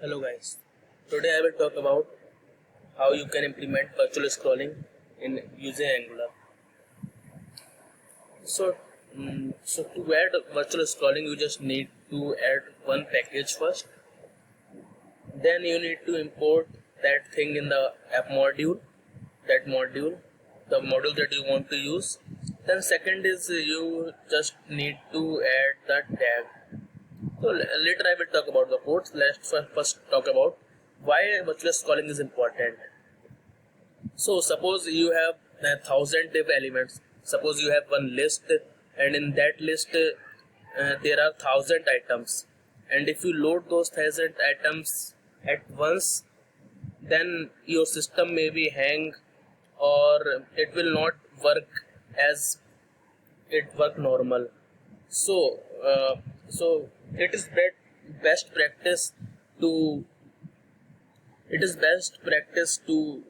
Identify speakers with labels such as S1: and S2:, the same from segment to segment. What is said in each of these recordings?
S1: Hello guys, today I will talk about how you can implement virtual scrolling in using Angular. So, so to add virtual scrolling, you just need to add one package first. Then you need to import that thing in the app module, the module that you want to use. Then second is you just need to add the tag. So later I will talk about the codes. Let's first talk about why virtual scrolling is important. So suppose you have 1,000 div elements. Suppose you have one list, and in that list there are 1,000 items. And if you load those 1,000 items at once, then your system may be hang, or it will not work as it work normal. So it is best practice to it is best practice to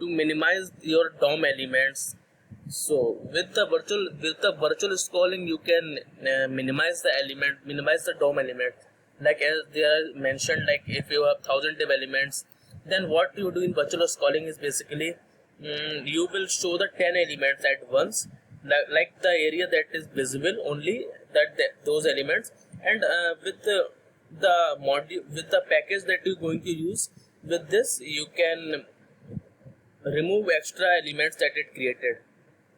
S1: minimize your DOM elements. So with the virtual scrolling, you can minimize the DOM element. Like as they are mentioned, like if you have 1,000 div elements, then what you do in virtual scrolling is basically you will show the 10 elements at once, like the area that is visible only those elements, and with the package that you're going to use, with this you can remove extra elements that it created.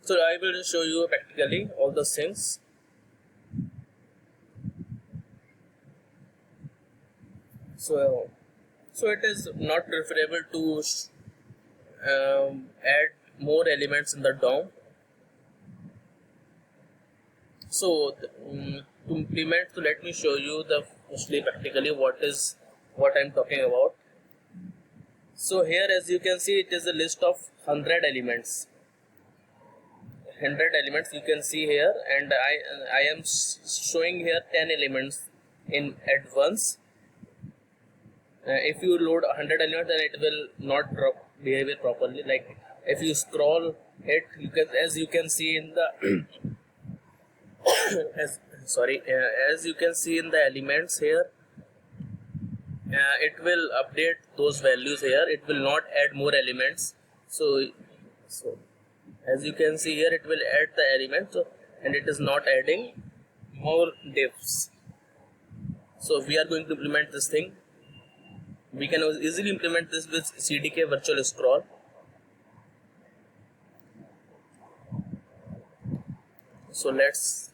S1: So I will just show you practically all those things. So it is not preferable to add more elements in the DOM. So to implement, so let me show you the mostly practically what I'm talking about. So here, as you can see, it is a list of 100 elements. 100 elements you can see here, and I am showing here 10 elements in at once. If you load 100 elements, then it will not behave properly. Like if you scroll it, as you can see in the as you can see in the elements here, it will update those values here. It will not add more elements. So as you can see here, it will add the elements, and it is not adding more divs. So we are going to implement this thing. We can easily implement this with CDK virtual scroll. So let's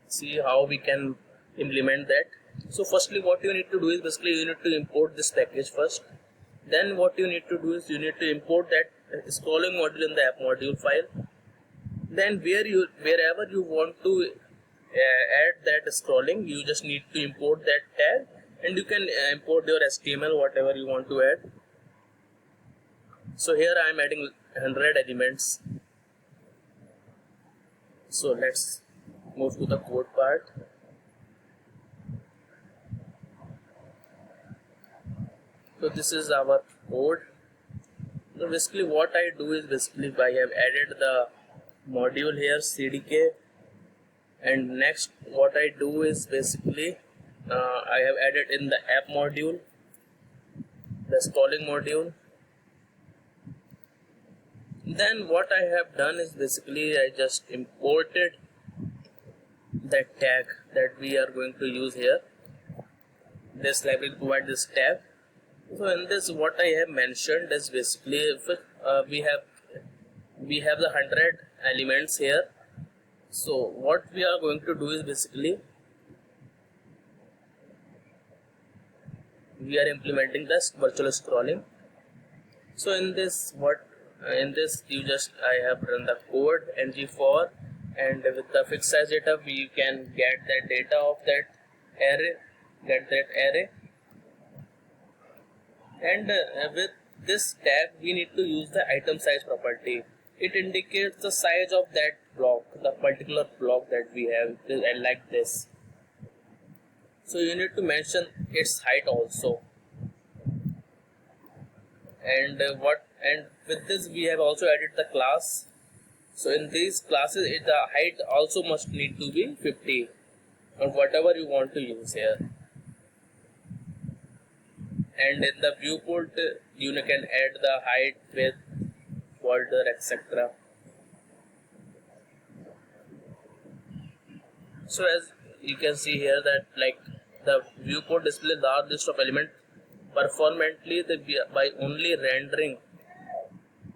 S1: see how we can implement that. So firstly, what you need to do is basically you need to import this package first. Then what you need to do is you need to import that scrolling module in the app module file. Then wherever you want to add that scrolling, you just need to import that tag, and you can import your HTML, whatever you want to add. So here I am adding 100 elements. So let's move to the code part. So this is our code. So basically what I do is basically I have added the module here, CDK, and next what I do is basically I have added in the app module the scrolling module. Then what I have done is basically I just imported that tag that we are going to use here. This library provides this tag. So in this, what I have mentioned is basically if we have the 100 elements here. So what we are going to do is basically we are implementing this virtual scrolling. So in this I have run the code ng-for, and with the fixed size data we can get that data of that array. And with this tag we need to use the item size property. It indicates the size of that block, the particular block that we have, and like this. So you need to mention its height also. And with this we have also added the class. So in these classes the height also must need to be 50, or whatever you want to use here. and in the viewport you can add the height, width, border, etc. So as you can see here that like the viewport displays large list of elements performantly by only rendering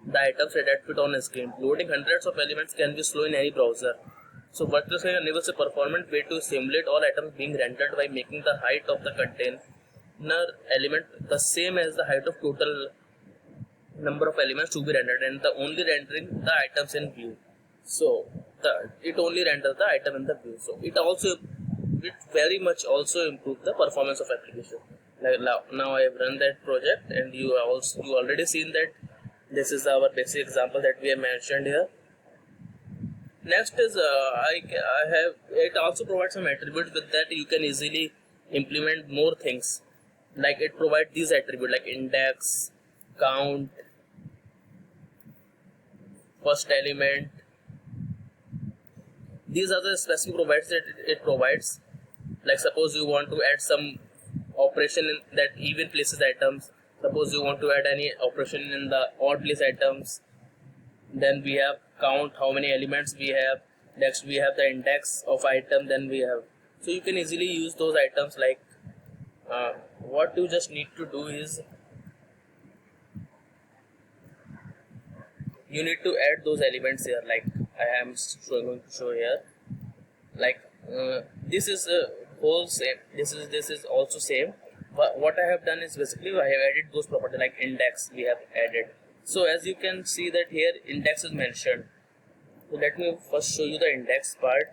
S1: the items that fit on a screen. Loading hundreds of elements can be slow in any browser. So virtual scaling enables a performant way to simulate all items being rendered by making the height of the container element the same as the height of total number of elements to be rendered, and the only rendering the items in view. So it only renders the item in the view. So it very much also improves the performance of application. Like now I have run that project, and you already seen that this is our basic example that we have mentioned here. Next is I have it also provides some attributes with that you can easily implement more things. Like it provides these attributes like index, count, first element. These are the specific provides that it provides. Like suppose you want to add some operation in that even places items. Suppose you want to add any operation in the odd place items. Then we have count how many elements we have. Next we have the index of item. Then we have, so you can easily use those items. Like what you just need to do is you need to add those elements here. Like I am going to show here. Like this is whole same. This is also same. But what I have done is basically I have added those properties like index we have added. So as you can see that here index is mentioned. So let me first show you the index part.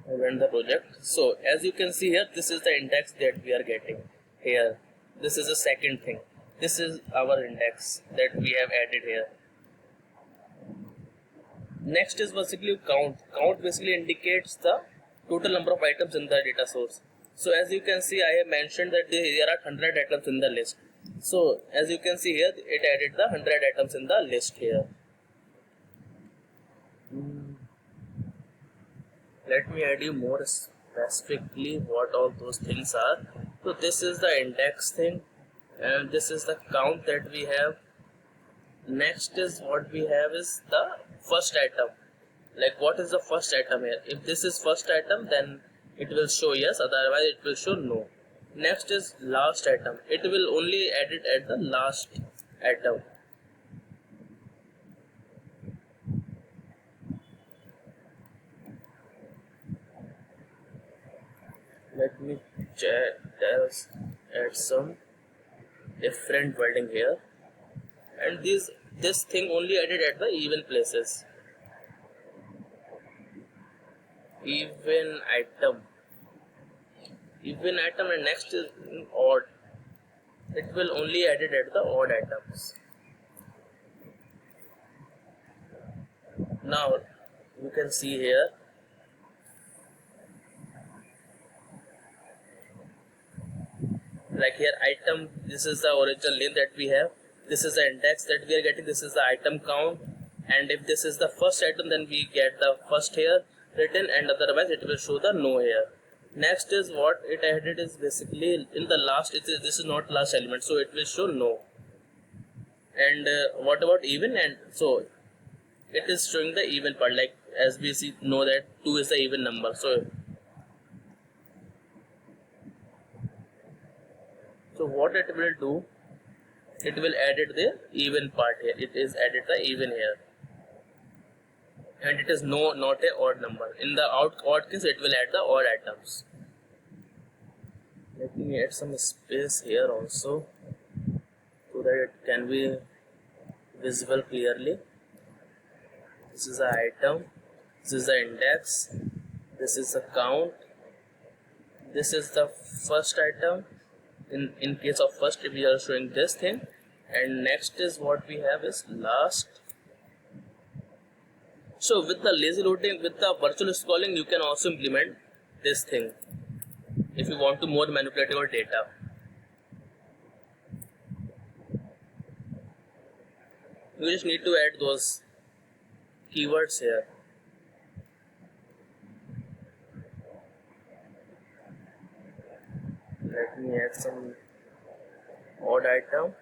S1: I run the project. So as you can see here, this is the index that we are getting here. This is the second thing. This is our index that we have added here. Next is basically count. Count basically indicates the total number of items in the data source. So as you can see, I have mentioned that there are 100 items in the list. So as you can see here, it added the 100 items in the list here. Let me add you more specifically what all those things are. So this is the index thing, and this is the count that we have. Next is what we have is the first item. Like what is the first item here? If this is first item, then it will show yes, otherwise it will show no. Next is last item. It will only add it at the last item. Let me add some different wording here. And this thing only added at the even places. Even item, and next is odd. It will only added at the odd items. Now you can see here like here item, this is the original name that we have, this is the index that we are getting, this is the item count, and if this is the first item then we get the first here written, and otherwise it will show the no here. Next is what it added is basically in the last, this is not last element, so it will show no. And what about even? And so it is showing the even part, like as we see know that 2 is the even number. So what it will do, it will added the even part here. It is added the even here, and it is not a odd number. In the odd case, it will add the odd items. Let me add some space here also, so that it can be visible clearly. This is the item, this is the index, this is the count, this is the first item. In case of first, we are showing this thing, and next is what we have is last. So with the lazy loading, with the virtual scrolling, you can also implement this thing if you want to more manipulate your data. You just need to add those keywords here. Let We add some odd item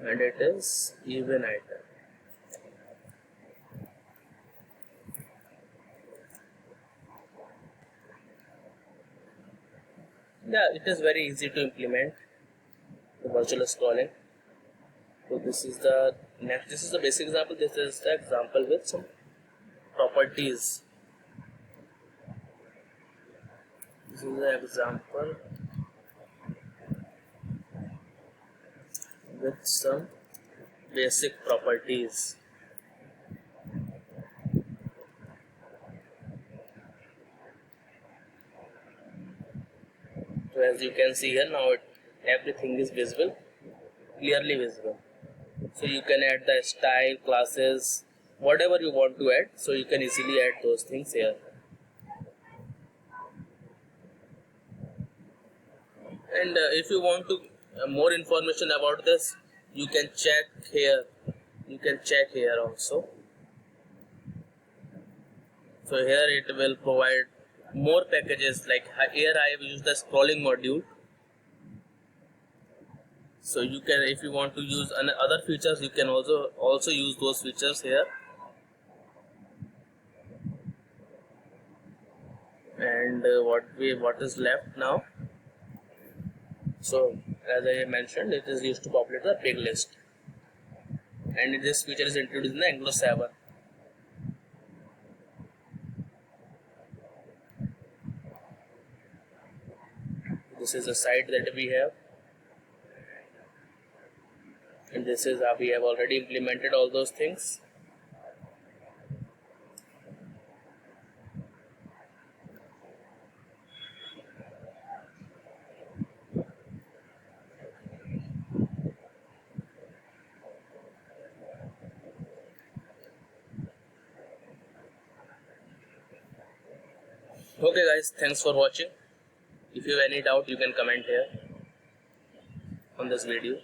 S1: and it is even item. Yeah, it is very easy to implement the virtual scrolling. So this is the next. This is the basic example. This is the example with some properties. This is the example with some basic properties. So as you can see here now, everything is visible, clearly visible. So you can add the style, classes, whatever you want to add. So you can easily add those things here. And if you want to more information about this, you can check here. You can check here also. So here it will provide more packages. Like here I have used the scrolling module. So you can, if you want to use other features, you can also use those features here. And what is left now? So as I mentioned, it is used to populate the big list, and this feature is introduced in the Angular 7. This is the site that we have, and this is how we have already implemented all those things. Okay guys, thanks for watching. If you have any doubt, you can comment here on this video.